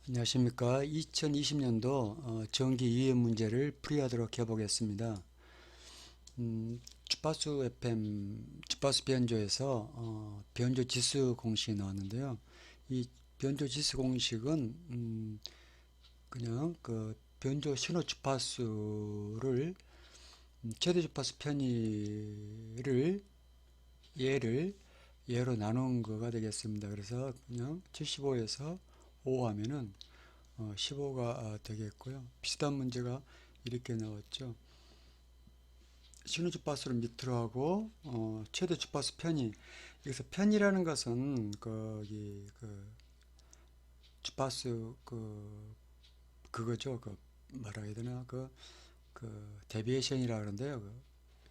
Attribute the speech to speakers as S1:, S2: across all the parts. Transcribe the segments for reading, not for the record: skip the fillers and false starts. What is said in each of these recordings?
S1: 안녕하십니까. 2020년도 전기 유예 문제를 풀이하도록 해보겠습니다. 주파수 FM, 주파수 변조에서 변조 지수 공식이 나왔는데요. 이 변조 지수 공식은 그냥 그 변조 신호 주파수를 최대 주파수 편의를 예로 나눈 거가 되겠습니다. 그래서 그냥 75에서 5 하면은 15가 되겠고요. 비슷한 문제가 이렇게 나왔죠. 신호 주파수를 밑으로 하고 최대 주파수 편의. 여기서 편의라는 것은 거기 그 주파수 그거죠. 그 뭐라 해야 되나 그 데비에이션이라 그러는데요. 그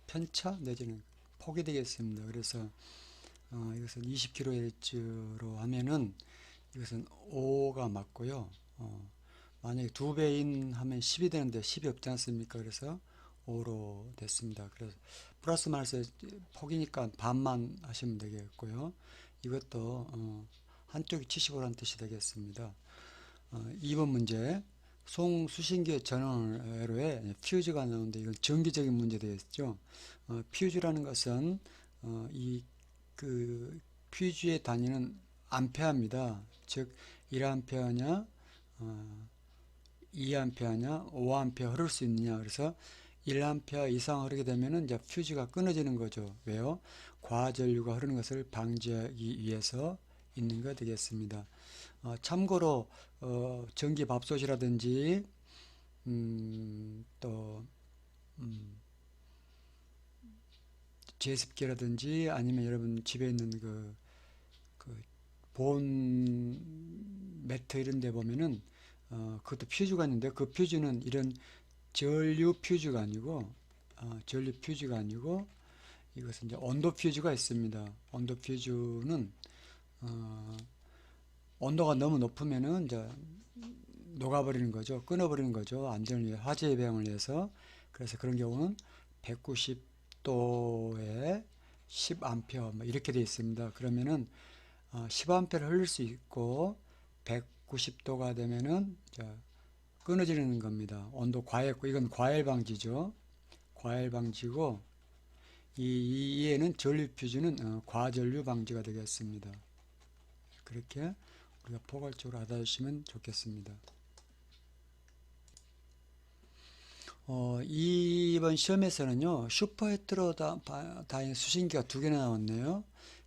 S1: 편차 내지는 폭이 되겠습니다. 그래서 이것은 20kHz로 하면은 이것은 5가 맞고요. 만약에 2배인 하면 10이 되는데 10이 없지 않습니까? 그래서 5로 됐습니다. 그래서 플러스 마이너스 폭이니까 반만 하시면 되겠고요. 이것도 한쪽이 75라는 뜻이 되겠습니다. 2번 문제. 송수신기의 전원회로에 퓨즈가 나오는데 이건 정기적인 문제 되겠죠. 퓨즈라는 것은 이 그 퓨즈의 단위는 암페어입니다. 즉 1암페어냐 2암페어냐 5암페어 흐를 수 있느냐. 그래서 1암페어 이상 흐르게 되면은 이제 퓨즈가 끊어지는 거죠. 왜요? 과전류가 흐르는 것을 방지하기 위해서 있는 거 되겠습니다. 참고로 전기밥솥이라든지 또 제습기라든지 아니면 여러분 집에 있는 본 매트 이런 데 보면은 그것도 퓨즈가 있는데 그 퓨즈는 이런 전류 퓨즈가 아니고 전류 퓨즈가 아니고 이것은 이제 온도 퓨즈가 있습니다. 온도 퓨즈는 온도가 너무 높으면은 이제 녹아버리는 거죠. 끊어버리는 거죠. 안전을 위해 화재 예방을 위해서. 그래서 그런 경우는 190도에 10A 뭐 이렇게 되어 있습니다. 그러면은 10A를 흘릴 수 있고 190도가 되면은 끊어지는 겁니다. 온도 과열, 이건 과열 방지죠. 과열 방지고 이에는 전류 퓨즈는 과전류 방지가 되겠습니다. 그렇게 우리가 포괄적으로 알아주시면 좋겠습니다. 이번 시험에서는요, 슈퍼 헤테로다인 수신기가 두 개나 나왔네요.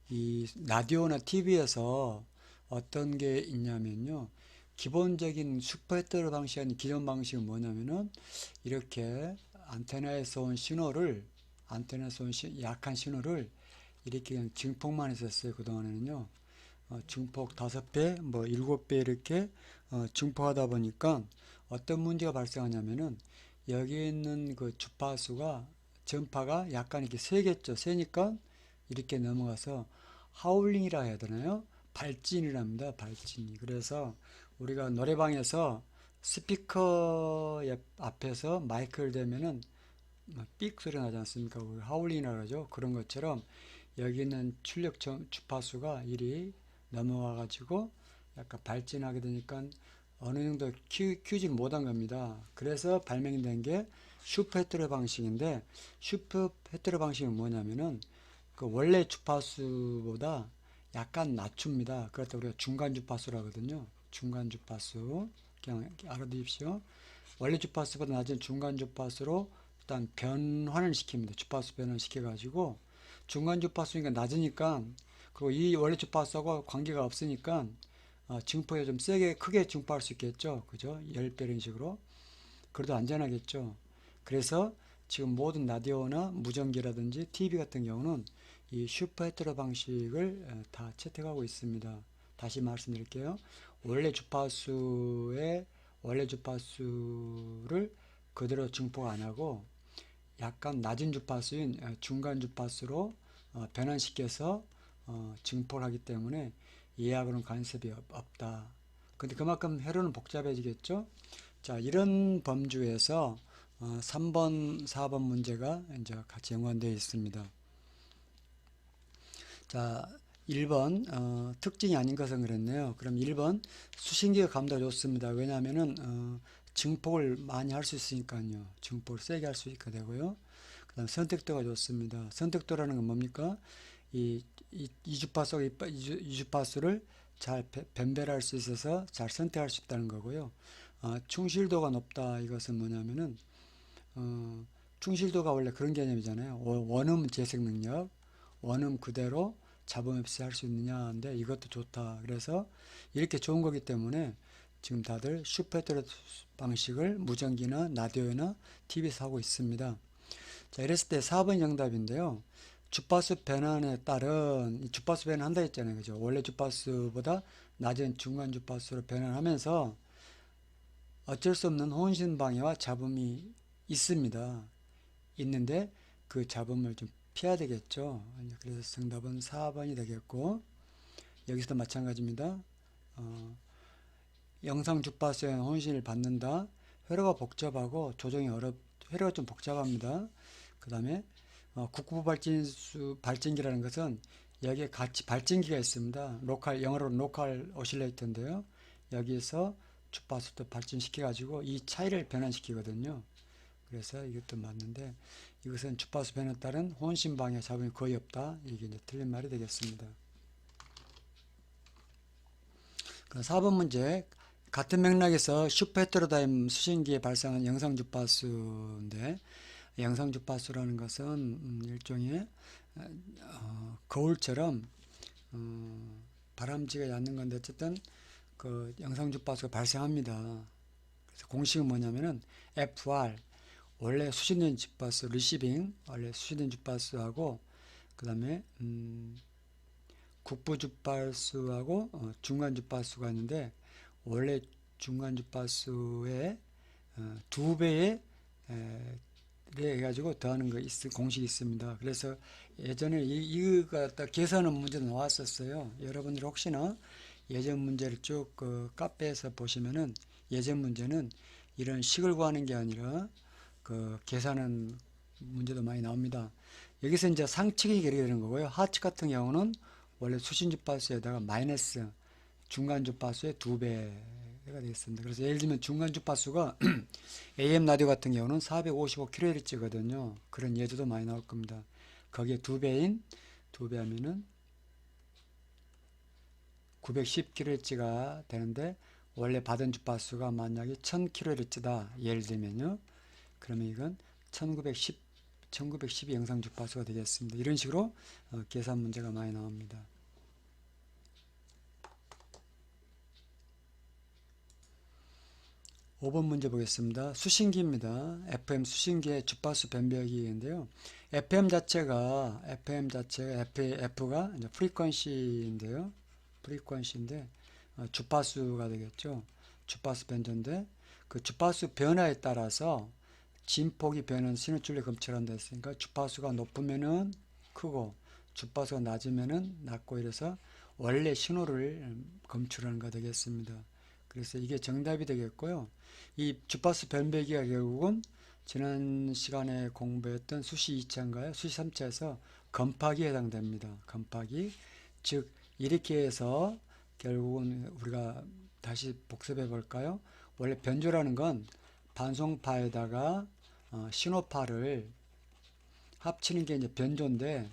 S1: 이 라디오나 TV에서 어떤 게 있냐면요, 기본적인 슈퍼 헤테로 방식 아닌 기존 방식은 뭐냐면은 이렇게 안테나에서 온 약한 신호를 이렇게 그냥 증폭만 했었어요. 그동안에는요. 증폭 5배, 뭐 7배 이렇게 증폭하다 보니까 어떤 문제가 발생하냐면은 여기 있는 그 주파수가 전파가 약간 이렇게 세겠죠. 세니까 이렇게 넘어가서 하울링이라 해야 되나요? 발진이랍니다. 발진이. 그래서 우리가 노래방에서 스피커 앞에서 마이크를 대면은 삑 소리 나지 않습니까? 하울링이라 그러죠. 그런 것처럼 여기 있는 출력 주파수가 이리 넘어와 가지고 약간 발진하게 되니까 어느 정도 키우지를 못한 겁니다. 그래서 발명된 게 슈퍼 헤테로 방식인데, 슈퍼 헤테로 방식은 뭐냐면은 그 원래 주파수보다 약간 낮춥니다. 그렇다 우리가 중간 주파수라 하거든요. 중간 주파수. 그냥 알아두십시오. 원래 주파수보다 낮은 중간 주파수로 일단 변환을 시킵니다. 주파수 변환을 시켜가지고 중간 주파수니까 낮으니까, 그리고 이 원래 주파수하고 관계가 없으니까 증폭에 좀 세게 크게 증폭할 수 있겠죠. 그죠? 10배 이런 식으로. 그래도 안전하겠죠. 그래서 지금 모든 라디오나 무전기라든지 TV 같은 경우는 이 슈퍼 헤테로 방식을 다 채택하고 있습니다. 다시 말씀드릴게요. 원래 주파수의 원래 주파수를 그대로 증폭 안 하고 약간 낮은 주파수인 중간 주파수로 변환시켜서 증폭을 하기 때문에 예하고는 관습이 없다. 근데 그만큼 회로는 복잡해지겠죠? 자, 이런 범주에서 3번, 4번 문제가 이제 같이 연관되어 있습니다. 자, 1번 특징이 아닌 것은 그랬네요. 그럼 1번 수신기가 감도가 좋습니다. 왜냐하면은 증폭을 많이 할 수 있으니까요. 증폭을 세게 할 수 있게 되고요. 그다음 선택도가 좋습니다. 선택도라는 건 뭡니까? 이주파수를 잘 변별할 수 있어서 잘 선택할 수 있다는 거고요. 충실도가 높다. 이것은 뭐냐면은 충실도가 원래 그런 개념이잖아요. 원음 재생 능력, 원음 그대로 잡음 없이 할 수 있느냐인데 이것도 좋다. 그래서 이렇게 좋은 거기 때문에 지금 다들 슈퍼헤테로 방식을 무전기나 라디오나 TV에서 하고 있습니다. 자, 이랬을 때 4번 정답인데요. 주파수 변환에 따른 주파수 변환한다 했잖아요. 그죠? 원래 주파수보다 낮은 중간 주파수로 변환하면서 어쩔 수 없는 혼신 방해와 잡음이 있습니다. 있는데 그 잡음을 좀 피해야 되겠죠. 그래서 정답은 4번이 되겠고 여기서도 마찬가지입니다. 영상 주파수에 혼신을 받는다. 회로가 복잡하고 조정이 회로가 좀 복잡합니다. 그 다음에 국부 발전기라는 것은 여기에 같이 발전기가 있습니다. 영어로 로컬 오실레이터인데요. 여기에서 주파수도 발전시켜 가지고 이 차이를 변환시키거든요. 그래서 이것도 맞는데 이것은 주파수 변화에 따른 혼신 방해 잡음이 거의 없다. 이게 이제 틀린 말이 되겠습니다. 4번 문제 같은 맥락에서 슈퍼헤테로다임 수신기에 발생한 영상 주파수인데 영상 주파수라는 것은 일종의 거울처럼 바람쥐가 얕는 건데 어쨌든 그 영상 주파수가 발생합니다. 그래서 공식은 뭐냐면은 FR 원래 수신된 주파수 리시빙 원래 수신된 주파수하고 그 다음에 국부 주파수하고 중간 주파수가 있는데 원래 중간 주파수의 2배에 해가지고 더하는 거 공식이 있습니다. 그래서 예전에 이거 갖다 계산하는 문제도 나왔었어요. 여러분들 혹시나 예전 문제를 쭉 카페에서 보시면은 예전 문제는 이런 식을 구하는 게 아니라 그 계산하는 문제도 많이 나옵니다. 여기서 이제 상측이 되는 거고요. 하측 같은 경우는 원래 수신 주파수에다가 마이너스 중간 주파수의 2배가 되겠습니다. 그래서 예를 들면 중간 주파수가 AM 라디오 같은 경우는 455kHz거든요. 그런 예제도 많이 나올 겁니다. 거기에 2배 하면은 910kHz가 되는데 원래 받은 주파수가 만약에 1000kHz다. 예를 들면요. 그러면 이건 1910이 영상 주파수가 되겠습니다. 이런 식으로 계산 문제가 많이 나옵니다. 5번 문제 보겠습니다. 수신기입니다. FM 수신기의 주파수 변별기인데요. F가 이제 프리퀀시인데요. 프리퀀시인데 주파수가 되겠죠. 주파수 변조인데 그 주파수 변화에 따라서 진폭이 변하는 신호출력 검출한다 했으니까 주파수가 높으면은 크고 주파수가 낮으면은 낮고 이래서 원래 신호를 검출하는 거 되겠습니다. 그래서 이게 정답이 되겠고요. 이 주파수 변별기가 결국은 지난 시간에 공부했던 수시 2차인가요? 수시 3차에서 건파기에 해당됩니다. 건파기. 즉 이렇게 해서 결국은 우리가 다시 복습해 볼까요? 원래 변조라는 건 반송파에다가 신호파를 합치는 게 이제 변조인데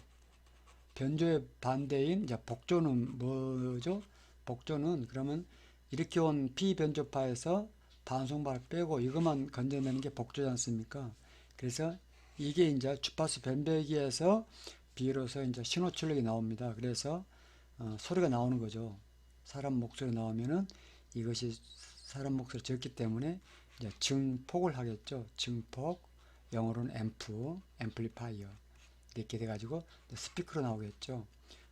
S1: 변조의 반대인 이제 복조는 뭐죠? 복조는 그러면 이렇게 온 비변조파에서 반송파를 빼고 이것만 건져내는 게 복조지 않습니까? 그래서 이게 이제 주파수 변별기에서 비로소 이제 신호 출력이 나옵니다. 그래서 소리가 나오는 거죠. 사람 목소리 나오면은 이것이 사람 목소리 적기 때문에 이제 증폭을 하겠죠. 증폭, 영어로는 앰플리파이어 이렇게 돼가지고 스피커로 나오겠죠.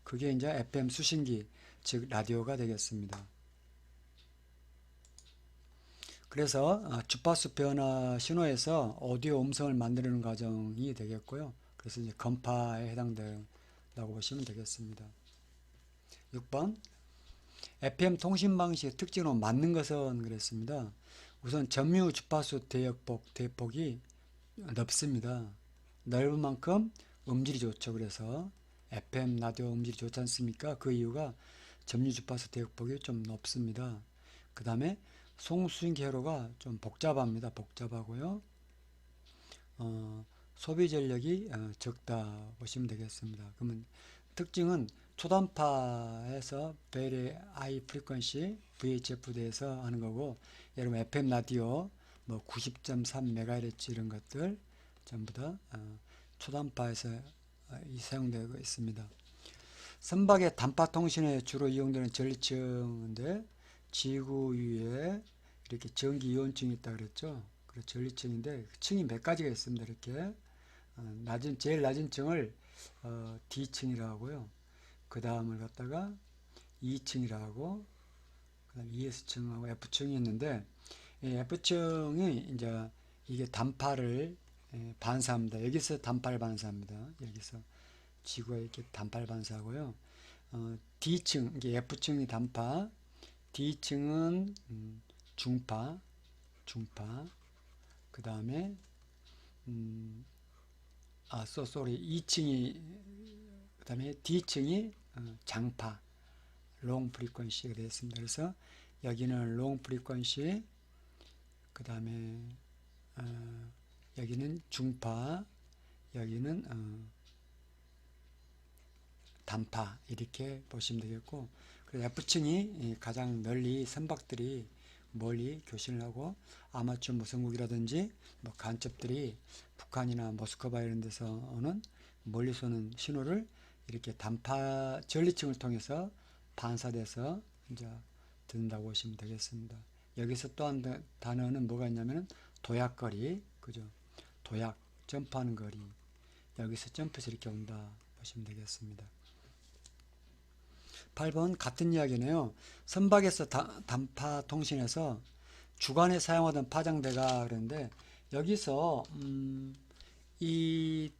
S1: 그게 이제 FM 수신기, 즉 라디오가 되겠습니다. 그래서 주파수 변화 신호에서 오디오 음성을 만드는 과정이 되겠고요. 그래서 이제 건파에 해당된다고 보시면 되겠습니다. 6번 FM 통신 방식의 특징으로 맞는 것은 그랬습니다. 우선 점유 주파수 대폭이 넓습니다. 넓은 만큼 음질이 좋죠. 그래서 FM 라디오 음질이 좋지 않습니까? 그 이유가 점유 주파수 대역폭이 좀 높습니다. 그 다음에 송수신経路가 좀 복잡합니다. 복잡하고요. 소비 전력이 적다 보시면 되겠습니다. 그러면 특징은 초단파에서 very high frequency VHF대에서 하는 거고, 여러분 FM 라디오 뭐 90.3MHz 이런 것들 전부 다 초단파에서 사용되고 있습니다. 선박의 단파 통신에 주로 이용되는 전리층인데, 지구 위에 이렇게 전기 이온층이 있다 그랬죠. 그 전리층인데 그 층이 몇 가지가 있습니다. 이렇게 제일 낮은 층을 D층이라고 하고요. 그 다음을 갖다가 2층이라고 하고, 그 다음 ES층하고 F층이 있는데, 이 F층이 이제 이게 단파를 반사합니다. 여기서 단파를 반사합니다. 여기서 지구에 이렇게 단파를 반사하고요. D층, 이게 F층이 단파, D층은 중파, 그 다음에 sorry, 2층이, 그 다음에 D층이 장파, 롱 프리퀀시가 되었습니다. 그래서 여기는 롱 프리퀀시, 그 다음에 여기는 중파, 여기는 단파, 이렇게 보시면 되겠고, 그래서 F층이 가장 널리 선박들이 멀리 교신을 하고, 아마추어 무선국이라든지 뭐 간첩들이 북한이나 모스크바 이런 데서 오는 멀리서 오는 신호를 이렇게 단파 전리층을 통해서 반사돼서 이제 듣는다고 보시면 되겠습니다. 여기서 또 한 단어는 뭐가 있냐면은 도약거리, 그죠? 도약, 점프하는 거리. 여기서 점프해서 이렇게 온다 보시면 되겠습니다. 8번 같은 이야기네요. 선박에서 단파 통신에서 주간에 사용하던 파장대가 그런데, 여기서 이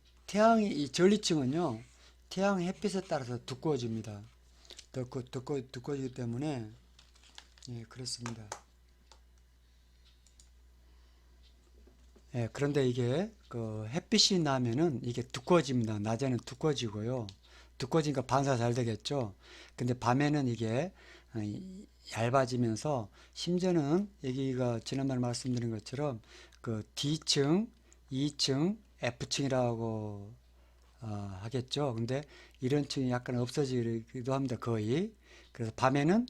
S1: 이 전리층은요, 태양 햇빛에 따라서 두꺼워집니다. 두꺼워지기 때문에, 예, 그렇습니다. 예, 그런데 이게 그 햇빛이 나면은 이게 두꺼워집니다. 낮에는 두꺼워지고요. 두꺼워지니까 반사 잘 되겠죠. 근데 밤에는 이게 얇아지면서, 심지어는 여기가 지난번에 말씀드린 것처럼 그 D층, 2층, F층이라고 하겠죠. 근데 이런 층이 약간 없어지기도 합니다. 거의. 그래서 밤에는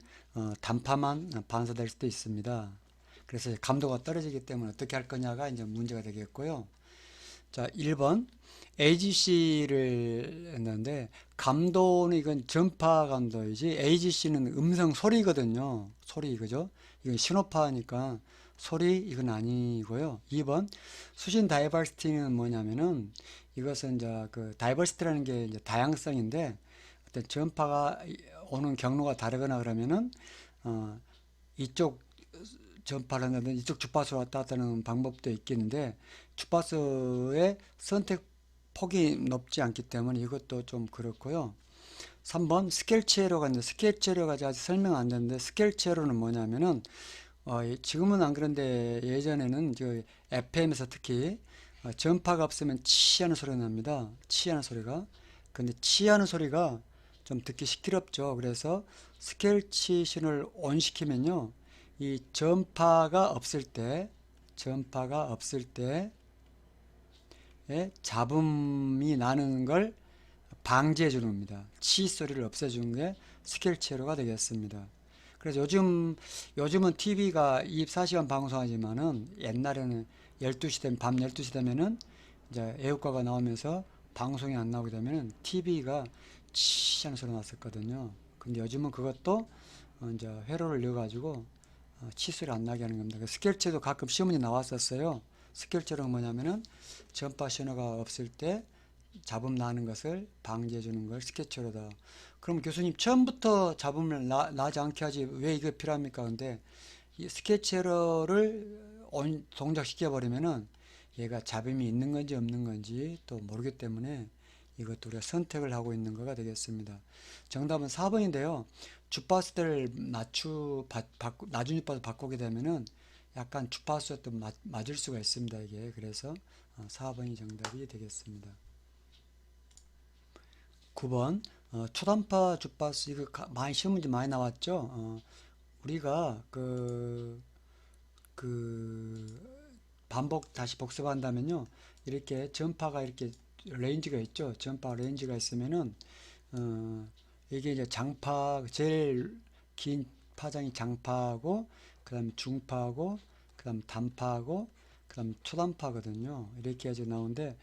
S1: 단파만 반사될 수도 있습니다. 그래서 감도가 떨어지기 때문에 어떻게 할 거냐가 이제 문제가 되겠고요. 자, 1번 AGC를 했는데, 감도는 이건 전파 감도이지 AGC는 음성 소리거든요. 소리, 그죠? 이건 신호파니까 소리, 이건 아니고요. 2번 수신 다이버시티는 뭐냐면은, 이것은 이제 그 다이버시티라는 게 이제 다양성인데, 어떤 전파가 오는 경로가 다르거나 그러면은 이쪽 전파를 한다든지 이쪽 주파수로 왔다 갔다 하는 방법도 있겠는데, 주파수의 선택 폭이 높지 않기 때문에 이것도 좀 그렇고요. 3번 스케일체어가 있는데, 스케일체어가 아직 설명 안 됐는데, 스케일체어는 뭐냐면은 지금은 안 그런데 예전에는 저 FM에서 특히 전파가 없으면 치하는 소리가 납니다. 치하는 소리가. 근데 치하는 소리가 좀 듣기 시끄럽죠. 그래서 스케일치신을 온 시키면요, 이 전파가 없을 때 잡음이 나는 걸 방지해 주는 겁니다. 치 소리를 없애주는 게 스케일체어가 되겠습니다. 그래서 요즘은 TV가 24시간 방송하지만은, 옛날에는 12시 되면, 밤 12시 되면은 이제 애국가가 나오면서 방송이 안 나오게 되면은 TV가 치 하는 소리 났었거든요. 근데 요즘은 그것도 이제 회로를 넣어가지고 치수를 안 나게 하는 겁니다. 스케일체도 가끔 시험문제 나왔었어요. 스케일체는 뭐냐면은 전파 신호가 없을 때 잡음 나는 것을 방지해 주는 걸 스케일체로다. 그럼 교수님, 처음부터 잡음을 나지 않게 하지 왜 이게 필요합니까? 근데 이 스케일체러를 동작시켜 버리면은 얘가 잡음이 있는 건지 없는 건지 또 모르기 때문에, 이것도 우리가 선택을 하고 있는 거가 되겠습니다. 정답은 4번인데요. 주파수를 낮은 주파수 바꾸게 되면은 약간 주파수가 또 맞을 수가 있습니다. 이게. 그래서 4번이 정답이 되겠습니다. 9번 초단파 주파수 이거 많이 시험 문제 많이 나왔죠. 우리가 반복 다시 복습한다면요. 이렇게 전파가 이렇게 레인지가 있죠. 전파 레인지가 있으면은 이게 이제 장파 제일 긴 파장이 장파하고 그다음에 중파하고 그다음 단파하고 그다음 초단파거든요. 이렇게 해서 나오는데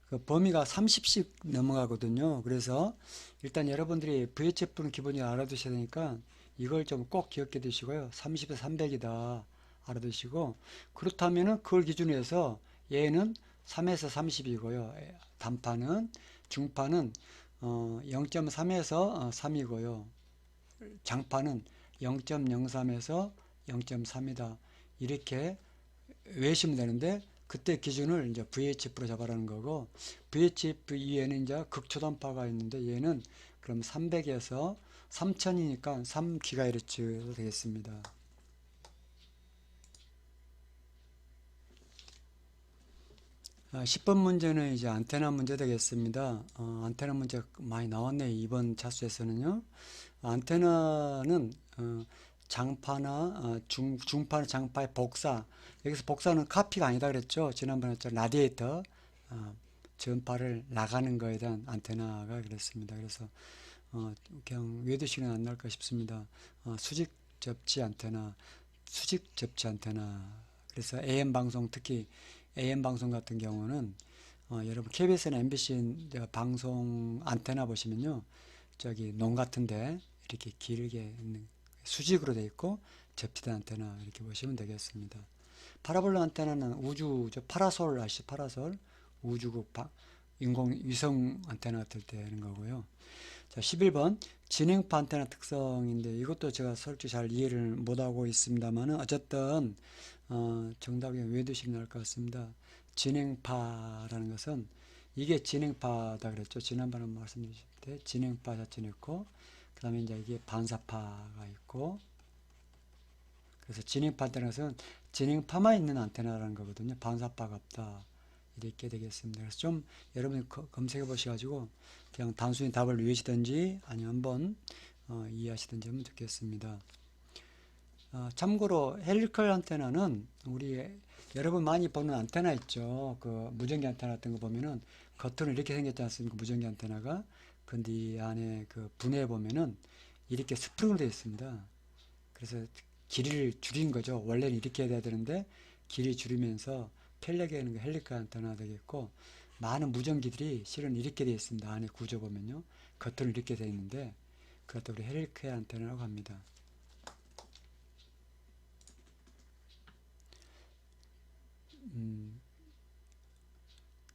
S1: 그 범위가 30씩 넘어가거든요. 그래서 일단 여러분들이 VHF는 기본적으로 알아두셔야 되니까 이걸 좀 꼭 기억해 두시고요. 30에서 300이다 알아두시고 그렇다면은 그걸 기준으로 해서 얘는 3에서 30이고요. 단파는 중파는 0.3에서 3이고요. 장파는 0.03에서 0.3이다. 이렇게 외우시면 되는데 그때 기준을 이제 VHF로 잡아라는 거고 VHF 이외에는 이제 극초단파가 있는데 얘는 그럼 300에서 3000이니까 3GHz 되겠습니다. 10번 문제는 이제 안테나 문제 되겠습니다. 안테나 문제 많이 나왔네요. 이번 차수에서는요. 안테나는 장파나 중파나 장파의 복사. 여기서 복사는 카피가 아니다 그랬죠. 지난번에 라디에이터 전파를 나가는 거에 대한 안테나가 그랬습니다. 그래서 그냥 외두시는 안 나올까 싶습니다. 수직 접지 안테나, 수직 접지 안테나. 그래서 AM 방송 특히 AM 방송 같은 경우는 여러분 KBS나 MBC 방송 안테나 보시면요. 저기 농 같은데 이렇게 길게 있는 수직으로 되어 있고 접지된 안테나 이렇게 보시면 되겠습니다. 파라볼라 안테나는 우주 파라솔 아시죠? 파라솔 우주국 인공 위성 안테나 같을 때 하는 거고요. 자, 11번 진행파 안테나 특성인데 이것도 제가 솔직히 잘 이해를 못하고 있습니다만은 어쨌든 정답이 외두시면 나올 것 같습니다. 진행파라는 것은 이게 진행파다 그랬죠. 지난번에 말씀드렸을 때 진행파 자체는 있고 그 다음에 이제 이게 반사파가 있고 그래서 진행파 안테나는 것은 진행파만 있는 안테나라는 거거든요. 반사파가 없다. 이렇게 되겠습니다. 그래서 좀 여러분이 검색해 보셔가지고 그냥 단순히 답을 외우시든지 아니면 한번 이해하시든지 하면 좋겠습니다. 참고로 헬리컬 안테나는 우리 여러분 많이 보는 안테나 있죠. 그 무전기 안테나 같은 거 보면은 겉으로 이렇게 생겼지 않습니까? 무전기 안테나가. 근데 이 안에 그 분해해 보면은 이렇게 스프링으로 되어 있습니다. 그래서 길이를 줄인 거죠. 원래는 이렇게 해야 되는데 길이 줄이면서 편리하게 하는 게 헬리컬 안테나 되겠고 많은 무전기들이 실은 이렇게 되어 있습니다. 안에 구조 보면요. 겉으로 이렇게 되어 있는데 그것도 우리 헬리컬 안테나라고 합니다.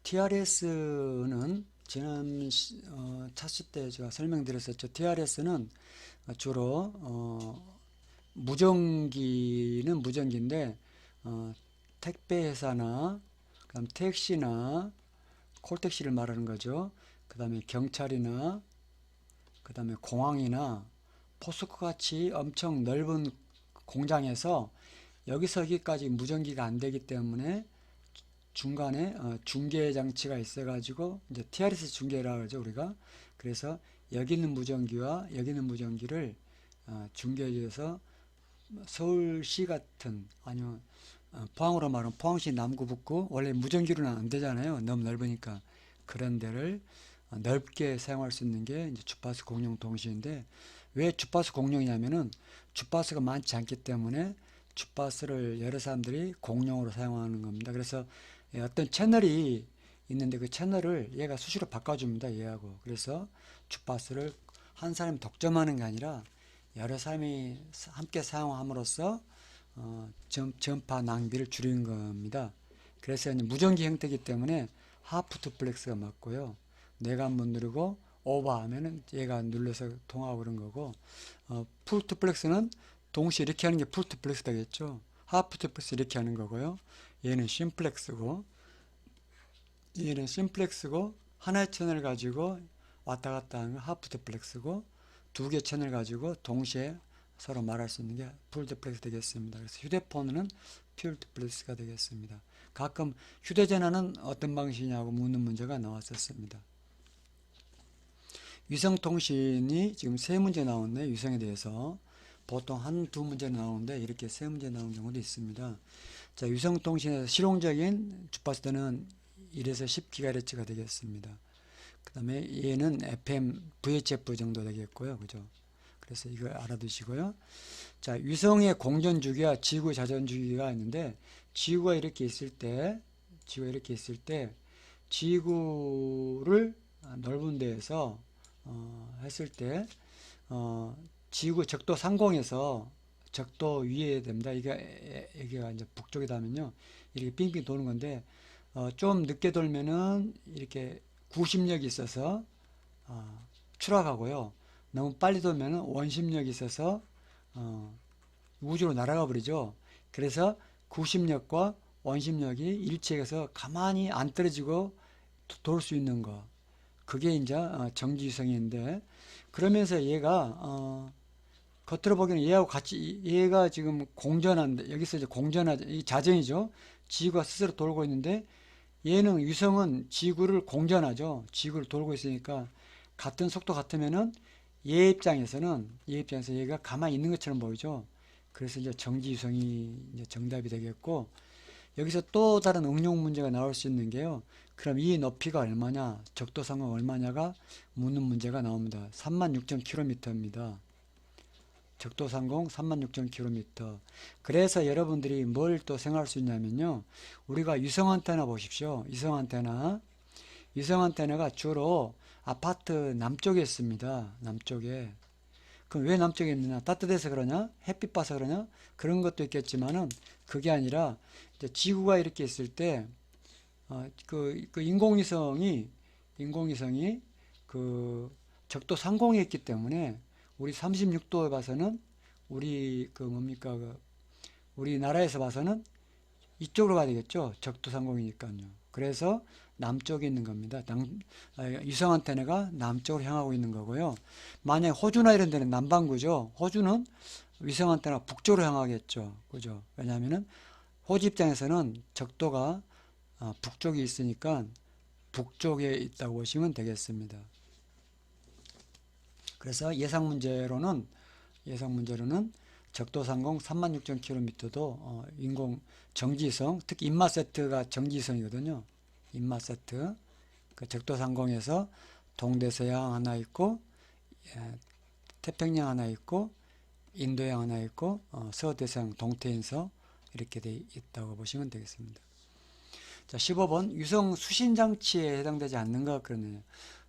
S1: TRS는 지난 차수 때 제가 설명드렸었죠. TRS는 주로 무전기는 무전기인데 택배 회사나 그다음 택시나 콜택시를 말하는 거죠. 그 다음에 경찰이나 그 다음에 공항이나 포스코 같이 엄청 넓은 공장에서 여기서 여기까지 무전기가 안 되기 때문에 중간에 중계 장치가 있어가지고 이제 TRS 중계라 그러죠 우리가. 그래서 여기 있는 무전기와 여기 있는 무전기를 중계해서 서울시 같은 아니면 포항으로 말하면 포항시 남구 북구 원래 무전기로는 안 되잖아요. 너무 넓으니까 그런 데를 넓게 사용할 수 있는 게 이제 주파수 공용 통신인데 왜 주파수 공용이냐면은 주파수가 많지 않기 때문에 주파수를 여러 사람들이 공용으로 사용하는 겁니다. 그래서 어떤 채널이 있는데 그 채널을 얘가 수시로 바꿔줍니다. 얘하고. 그래서 주파수를 한 사람이 독점하는 게 아니라 여러 사람이 함께 사용함으로써 전파 낭비를 줄이는 겁니다. 그래서 무전기 형태이기 때문에 하프 두플렉스가 맞고요. 내가 한번 누르고 오버하면은 얘가 눌러서 통하고 그런 거고 풀 두플렉스는 동시에 이렇게 하는 게 풀 두플렉스 되겠죠. 하프 두플렉스 이렇게 하는 거고요. 얘는 심플렉스고 얘는 심플렉스고 하나의 채널 가지고 왔다 갔다 하는 거 하프 두플렉스고 두 개 채널 가지고 동시에 서로 말할 수 있는 게 풀 두플렉스 되겠습니다. 그래서 휴대폰은 풀 두플렉스가 되겠습니다. 가끔 휴대전화는 어떤 방식이냐고 묻는 문제가 나왔었습니다. 위성통신이 지금 세 문제 나왔네. 위성에 대해서. 보통 한 두 문제는 나오는데 이렇게 세 문제 나온 경우도 있습니다. 자, 위성통신에서 실용적인 주파수는 1에서 10GHz가 되겠습니다. 그 다음에 얘는 FM, VHF 정도 되겠고요. 그죠? 그래서 이걸 알아두시고요. 자, 위성의 공전 주기와 지구 자전 주기가 있는데, 지구가 이렇게 있을 때, 지구를 넓은 데에서 했을 때, 지구 적도 상공에서 적도 위에 됩니다. 이게 이제 북쪽이다 하면요, 이렇게 빙빙 도는 건데, 좀 늦게 돌면은 이렇게 구심력이 있어서 추락하고요. 너무 빨리 돌면은 원심력이 있어서 우주로 날아가 버리죠. 그래서 구심력과 원심력이 일치해서 가만히 안 떨어지고 돌 수 있는 거. 그게 이제 정지위성인데, 그러면서 얘가 겉으로 보기에는 얘하고 같이, 얘가 지금 공전한데, 여기서 이제 이 자전이죠. 지구가 스스로 돌고 있는데, 얘는 위성은 지구를 공전하죠. 지구를 돌고 있으니까 같은 속도 같으면은 얘 입장에서 얘가 가만히 있는 것처럼 보이죠. 그래서 이제 정지위성이 이제 정답이 되겠고, 여기서 또 다른 응용 문제가 나올 수 있는 게요. 그럼 이 높이가 얼마냐, 적도상공 얼마냐가 묻는 문제가 나옵니다. 36,000km입니다. 적도상공 36,000km. 그래서 여러분들이 뭘 또 생각할 수 있냐면요. 우리가 위성 안테나 보십시오. 위성 안테나가 주로 아파트 남쪽에 있습니다. 남쪽에. 그럼 왜 남쪽에 있느냐? 따뜻해서 그러냐? 햇빛 봐서 그러냐? 그런 것도 있겠지만은 그게 아니라 이제 지구가 이렇게 있을 때 그 인공위성이 그 적도 상공에 있기 때문에 우리 36도에 봐서는 우리나라에서 봐서는 이쪽으로 가야 되겠죠. 적도 상공이니까요. 그래서 남쪽에 있는 겁니다. 위성 안테나가 남쪽으로 향하고 있는 거고요. 만약 호주나 이런 데는 남반구죠. 호주는 위성 안테나가 북쪽으로 향하겠죠. 그죠? 왜냐하면은 호주 입장에서는 적도가 북쪽에 있으니까 북쪽에 있다고 보시면 되겠습니다. 그래서 예상 문제로는 적도상공 36,000km도 인공 정지성, 특히 인마세트가 정지성이거든요. 인마세트. 그 적도상공에서 동대서양 하나 있고, 태평양 하나 있고, 인도양 하나 있고, 서대서양 동태인서 이렇게 돼 있다고 보시면 되겠습니다. 자, 15번 위성 수신 장치에 해당되지 않는가 그러네요.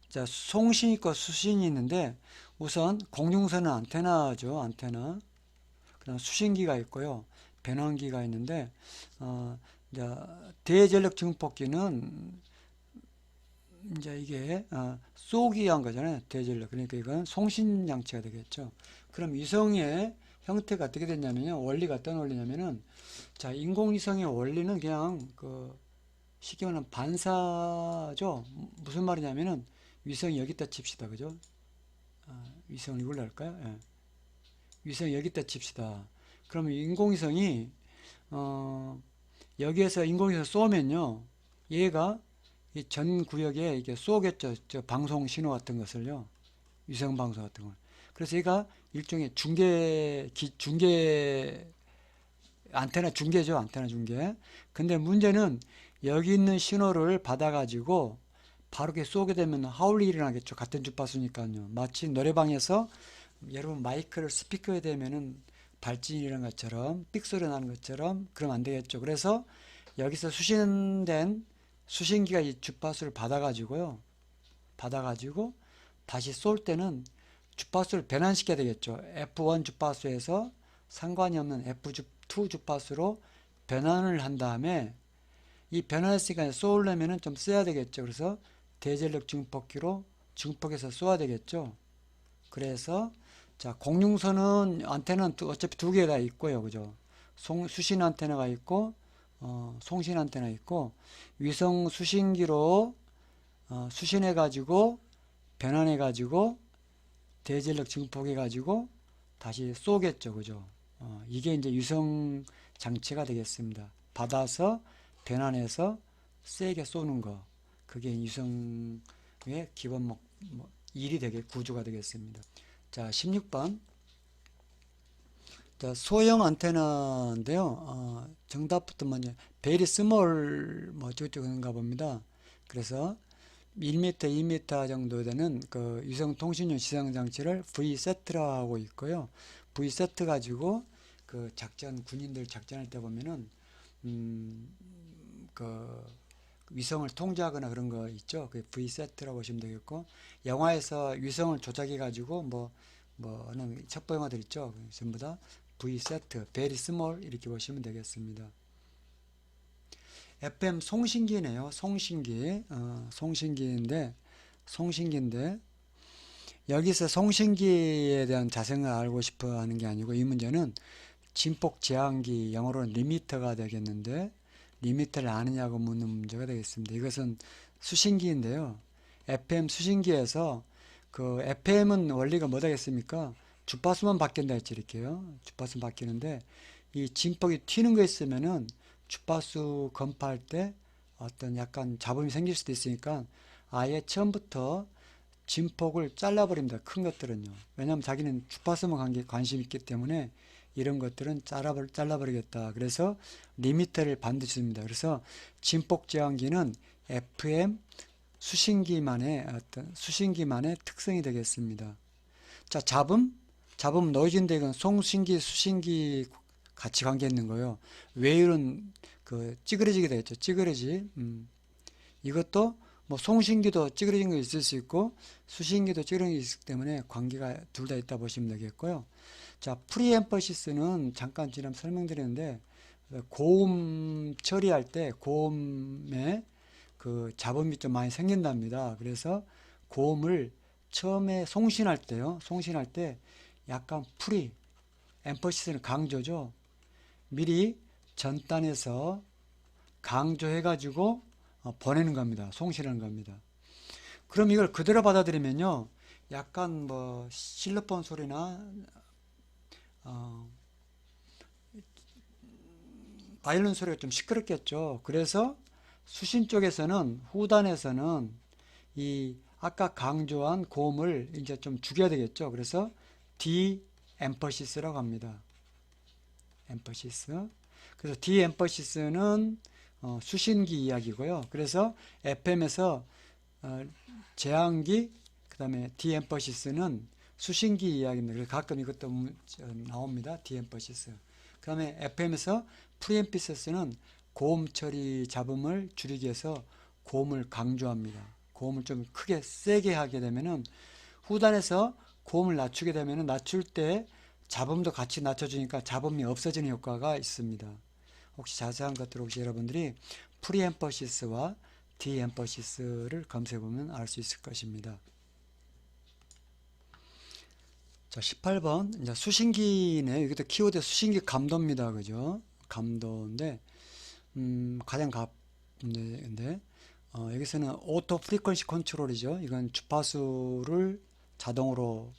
S1: 자, 송신이 있고 수신이 있는데 우선 공중선은 안테나죠. 안테나. 그다음 수신기가 있고요. 변환기가 있는데 이제 대전력 증폭기는 이제 이게 쏘기 한 거잖아요. 대전력. 그러니까 이건 송신 장치가 되겠죠. 그럼 위성의 형태가 어떻게 됐냐면요. 원리가 어떤 원리냐면은 자, 인공위성의 원리는 그냥 쉽게 말하면 반사죠. 무슨 말이냐면은 위성이 여기다 칩시다. 그죠? 위성을 이걸로 할까요? 예. 위성이 여기다 칩시다. 그러면 인공위성이 여기에서 인공위성 쏘면요. 얘가 이 전 구역에 이렇게 쏘겠죠. 저 방송 신호 같은 것을요. 위성 방송 같은 걸. 그래서 얘가 일종의 중계 안테나 중계죠. 안테나 중계. 근데 문제는 여기 있는 신호를 받아가지고 바로 이렇게 쏘게 되면 하울이 일어나겠죠. 같은 주파수니까요. 마치 노래방에서 여러분 마이크를 스피커에 대면은 발진이 일어난 것처럼 삑소리 나는 것처럼 그러면 안 되겠죠. 그래서 여기서 수신된 수신기가 이 주파수를 받아가지고 다시 쏠 때는 주파수를 변환시켜야 되겠죠. F1 주파수에서 상관이 없는 F2 주파수로 변환을 한 다음에 이 변환했으니까 쏘려면은 좀 써야 되겠죠. 그래서 대전력 증폭기로 증폭해서 쏘아야 되겠죠. 그래서 자, 공중선은 안테나는 어차피 두 개가 있고요. 그죠? 수신 안테나가 있고 송신 안테나 있고 위성 수신기로 수신해 가지고 변환해 가지고 대전력 증폭해 가지고 다시 쏘겠죠. 그죠? 이게 이제 위성 장치가 되겠습니다. 받아서 변환해서 세게 쏘는 거. 그게 위성의 기본 구조가 되겠습니다. 자, 16번. 자, 소형 안테나인데요. 정답부터 먼저 베리 스몰 뭐 어쩌고저쩌고인가 봅니다. 그래서 1m, 2m 정도 되는 그 위성통신용 지상장치를 VSAT라고 하고 있고요. VSAT 가지고 그 군인들 작전할 때 보면은 그 위성을 통제하거나 그런 거 있죠. 그 VSAT라고 보시면 되겠고, 영화에서 위성을 조작해 가지고 하는 첩보 영화들 있죠. 전부 다 VSAT, Very Small 이렇게 보시면 되겠습니다. FM 송신기네요. 송신기인데 여기서 송신기에 대한 자생을 알고 싶어 하는 게 아니고, 이 문제는 진폭 제한기, 영어로는 리미터가 되겠는데, 리미터를 아느냐고 묻는 문제가 되겠습니다. 이것은 수신기인데요. FM 수신기에서 그 FM은 원리가 뭐다 겠습니까? 주파수만 바뀐다 했지, 이렇게요. 주파수 바뀌는데, 이 진폭이 튀는 거 있으면은 주파수 건파할 때 어떤 약간 잡음이 생길 수도 있으니까 아예 처음부터 진폭을 잘라버립니다. 큰 것들은요. 왜냐하면 자기는 주파수만 관심 있기 때문에 이런 것들은 잘라버리겠다. 그래서 리미터를 반드시 줍니다. 그래서 진폭 제한기는 FM 수신기만의 특성이 되겠습니다. 자, 잡음 노이즈인데 이건 송신기, 수신기 같이 관계 있는 거예요. 외율은 그 찌그러지게 되겠죠. 찌그러지. 이것도 뭐 송신기도 찌그러진 거 있을 수 있고 수신기도 찌그러진 게 있기 때문에 관계가 둘 다 있다 보시면 되겠고요. 자, 프리엠퍼시스는 잠깐 지난 설명드렸는데, 고음 처리할 때 고음에 그 잡음이 좀 많이 생긴답니다. 그래서 고음을 처음에 송신할 때 약간 엠퍼시스는 강조죠. 미리 전단에서 강조해가지고 보내는 겁니다. 송신하는 겁니다. 그럼 이걸 그대로 받아들이면요, 약간 뭐 실로폰 소리나 바이올린 소리가 좀 시끄럽겠죠. 그래서 수신 쪽에서는, 후단에서는 이 아까 강조한 고음을 이제 좀 죽여야 되겠죠. 그래서 디엠퍼시스라고 합니다. 엠퍼시스. 그래서 디엠퍼시스는 수신기 이야기고요. 그래서 FM에서 제한기, 그 다음에 디엠퍼시스는 수신기 이야기입니다. 그래서 가끔 이것도 나옵니다. 디엠퍼시스. 그 다음에 FM에서 프리엠피시스는 고음 처리 잡음을 줄이기 위해서 고음을 강조합니다. 고음을 좀 크게 세게 하게 되면은, 후단에서 고음을 낮추게 되면은 낮출 때 잡음도 같이 낮춰주니까 잡음이 없어지는 효과가 있습니다. 혹시 자세한 것들 혹시 여러분들이 프리엠퍼시스와 디엠퍼시스를 검색해보면 알 수 있을 것입니다. 자, 18번. 이제 수신기네. 여기도 키워드 수신기 감도입니다. 그죠? 감도인데, 가장 근데, 여기서는 오토 프리퀀시 컨트롤이죠. 이건 주파수를 자동으로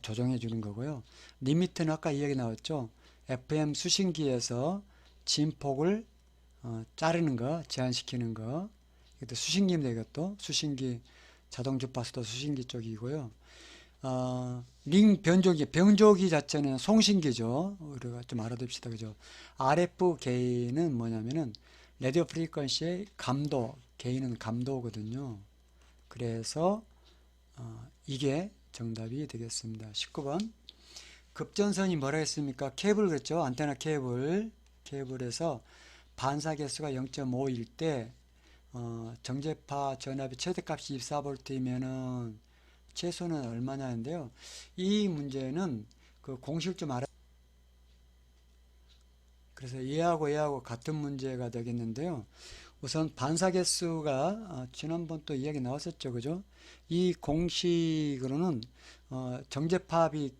S1: 조정해 주는 거고요. 리미트는 아까 이야기 나왔죠. FM 수신기에서 진폭을 자르는 거, 제한시키는 거. 이것도 수신기입니다. 이것도 수신기, 자동 주파수도 수신기 쪽이고요. 링 변조기 자체는 송신기죠. 우리가 좀 알아둡시다. 그죠? RF 게인은 뭐냐면은 라디오 프리퀀시의 감도, 게인은 감도거든요. 그래서 이게 정답이 되겠습니다. 19번. 급전선이 뭐라 했습니까? 케이블 그랬죠? 안테나 케이블에서 반사 개수가 0.5일 때 정제파 전압의 최대값이 24V이면은 최소는 얼마냐인데요. 이 문제는 그 공식을 좀 알아. 그래서 얘하고 같은 문제가 되겠는데요. 우선 반사 개수가 지난번 또 이야기 나왔었죠, 그죠? 이 공식으로는 정제파비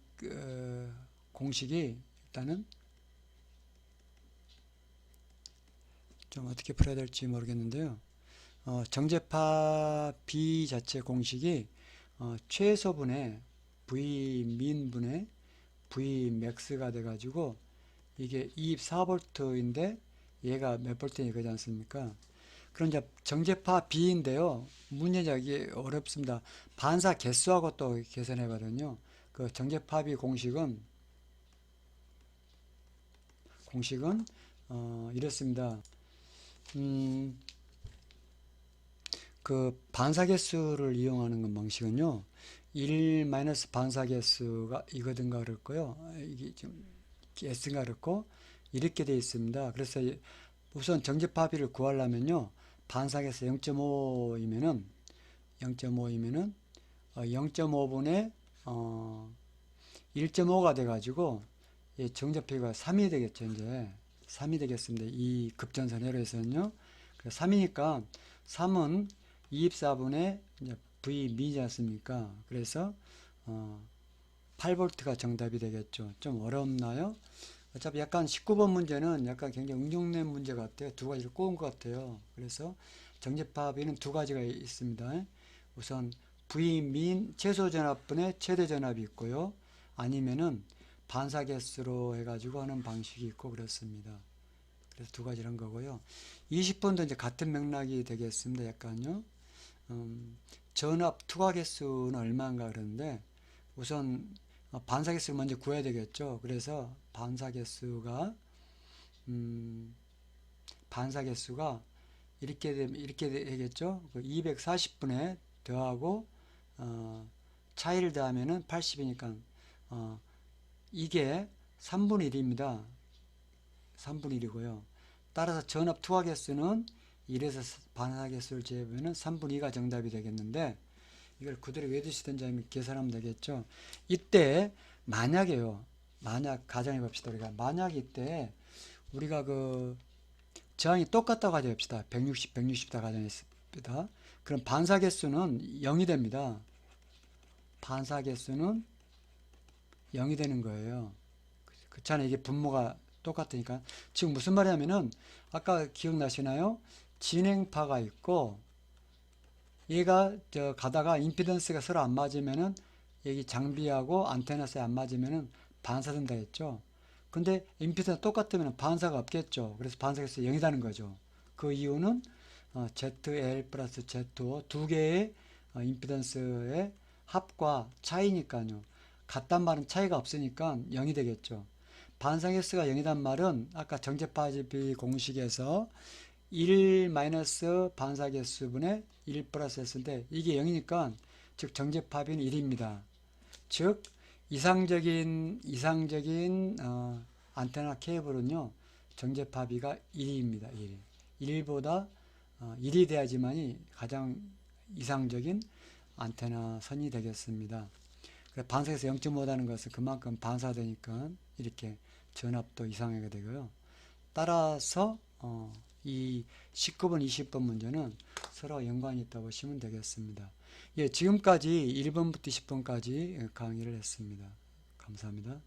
S1: 공식이 일단은 좀 어떻게 풀어야 될지 모르겠는데요. 정제파 B 자체 공식이 최소분의 V민분의 Vmax가 돼가지고 이게 24V인데 얘가 몇 볼트냐 이거지 않습니까? 그럼 이제 정제파 B인데요. 문제작이 어렵습니다. 반사 개수하고 또 계산해거든요. 그 정제파 B 공식은 이렇습니다. 음, 그 반사 개수를 이용하는 건 방식은요. 1 마이너스 반사 개수가 이거든가 그럴거요. 이게 좀 S인가 그렇고 이렇게 되어 있습니다. 그래서 우선 정제파 B를 구하려면요. 반사 개수 0.5이면은 0.5분의 1.5가 돼가지고 정제파가 3이 되겠죠. 이제 3이 되겠습니다. 이 급전선회로에서는요. 그래서 3이니까 3은 24분의 V 미지 않습니까? 그래서 8V가 정답이 되겠죠. 좀 어렵나요? 어차피 약간 19번 문제는 약간 굉장히 응용된 문제 같아요. 두 가지를 꼬은 것 같아요. 그래서 정제파 B는 두 가지가 있습니다. 우선 V 민 최소 전압분의 최대 전압이 있고요. 아니면은 반사 개수로 해가지고 하는 방식이 있고 그렇습니다. 그래서 두 가지란 거고요. 20번도 이제 같은 맥락이 되겠습니다. 약간요. 전압 투과 개수는 얼마인가 그러는데 우선 반사 개수를 먼저 구해야 되겠죠. 그래서 반사 개수가 이렇게 되겠죠. 그 240분에 더하고 차이를 더하면은 80이니까 이게 3분의 1입니다. 3분의 1이고요. 따라서 전압 투하 개수는 1에서 반사 개수를 제외하면 3분의 2가 정답이 되겠는데 이걸 그대로 외우시든지 아니면 계산하면 되겠죠. 이때 만약에요. 만약 가정해 봅시다. 만약 이때 우리가 그 저항이 똑같다고 가정합시다. 160, 160다 가정했습니다. 그럼 반사 개수는 0이 됩니다. 반사 개수는 0이 되는 거예요. 그렇잖아요. 이게 분모가 똑같으니까. 지금 무슨 말이냐면은 아까 기억나시나요? 진행파가 있고 얘가 가다가 임피던스가 서로 안 맞으면은 여기 장비하고 안테나 사이 안 맞으면은 반사된다 했죠. 근데 임피던스 똑같으면 반사가 없겠죠. 그래서 반사계수 0이라는 거죠. 그 이유는 ZL 플러스 Z5 두 개의 임피던스의 합과 차이니까요. 같단 말은 차이가 없으니까 0이 되겠죠. 반사계수가 0이란 말은 아까 정제파비 공식에서 1 마이너스 반사계수분의 1 플러스 S인데 이게 0이니까 즉 정제파비는 1입니다. 즉 이상적인 안테나 케이블은요 정제파비가 1입니다. 1보다 1이 돼야지만이 가장 이상적인 안테나 선이 되겠습니다. 반사에서 0.5라는 것은 그만큼 반사되니까 이렇게 전압도 이상하게 되고요. 따라서 이 19번, 20번 문제는 서로 연관이 있다고 보시면 되겠습니다. 예, 지금까지 1번부터 10번까지 강의를 했습니다. 감사합니다.